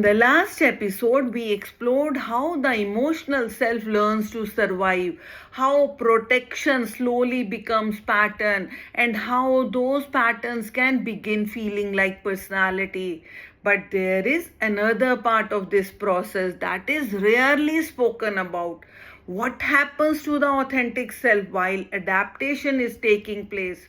In the last episode, we explored how the emotional self learns to survive, how protection slowly becomes pattern, and how those patterns can begin feeling like personality. But there is another part of this process that is rarely spoken about. What happens to the authentic self while adaptation is taking place?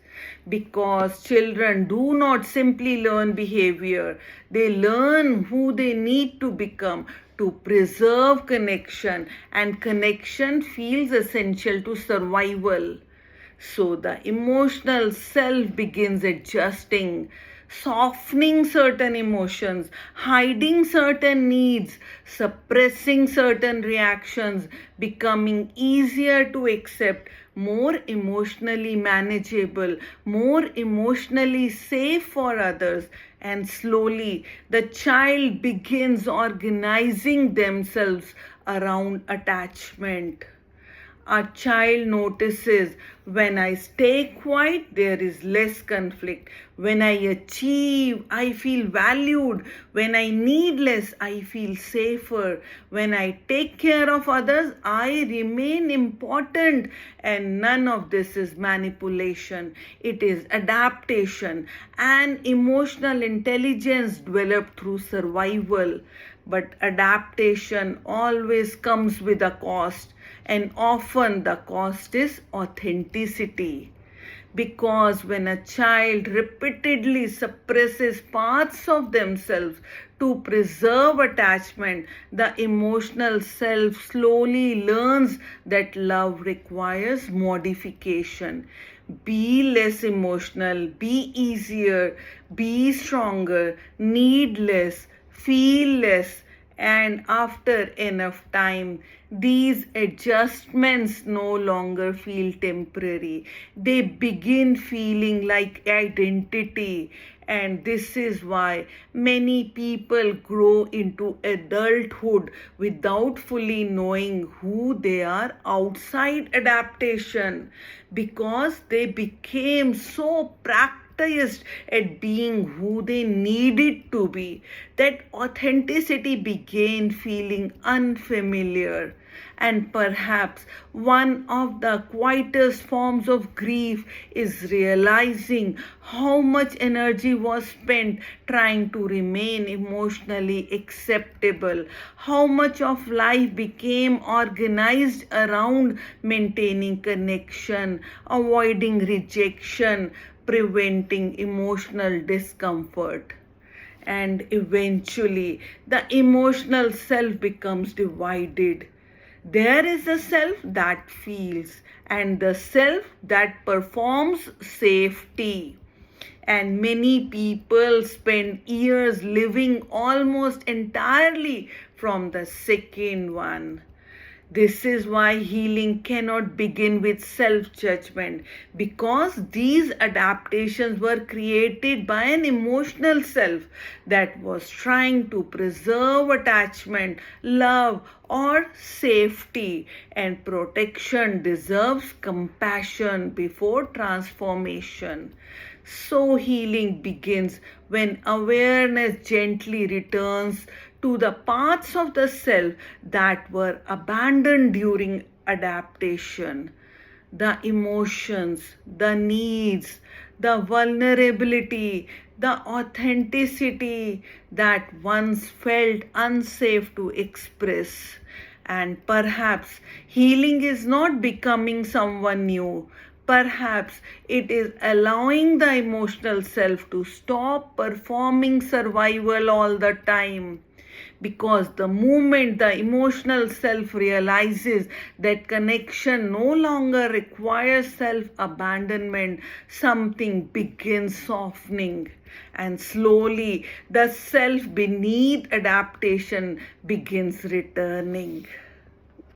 Because children do not simply learn behavior, they learn who they need to become to preserve connection, and connection feels essential to survival. So the emotional self begins adjusting, softening certain emotions, hiding certain needs, suppressing certain reactions, becoming easier to accept, more emotionally manageable, more emotionally safe for others. And slowly, the child begins organizing themselves around attachment. A child notices when I stay quiet, there is less conflict. When I achieve, I feel valued. When I need less, I feel safer. When I take care of others, I remain important. And none of this is manipulation, it is adaptation and emotional intelligence developed through survival. But adaptation always comes with a cost, and often the cost is authenticity. Because when a child repeatedly suppresses parts of themselves to preserve attachment, the emotional self slowly learns that love requires modification. Be less emotional, be easier, be stronger, need less, feel less, and after enough time, these adjustments no longer feel temporary. They begin feeling like identity. And this is why many people grow into adulthood without fully knowing who they are outside adaptation, because they became so practiced at being who they needed to be, that authenticity began feeling unfamiliar. And perhaps one of the quietest forms of grief is realizing how much energy was spent trying to remain emotionally acceptable, how much of life became organized around maintaining connection, avoiding rejection, preventing emotional discomfort. And eventually, the emotional self becomes divided. There is the self that feels, and the self that performs safety. And many people spend years living almost entirely from the second one. This is why healing cannot begin with self judgment, because these adaptations were created by an emotional self that was trying to preserve attachment, love, or safety. And protection deserves compassion before transformation. So healing begins when awareness gently returns to the parts of the self that were abandoned during adaptation. The emotions, the needs, the vulnerability, the authenticity that once felt unsafe to express. And perhaps healing is not becoming someone new. Perhaps it is allowing the emotional self to stop performing survival all the time. Because the moment the emotional self realizes that connection no longer requires self abandonment, something begins softening. And slowly, the self beneath adaptation begins returning.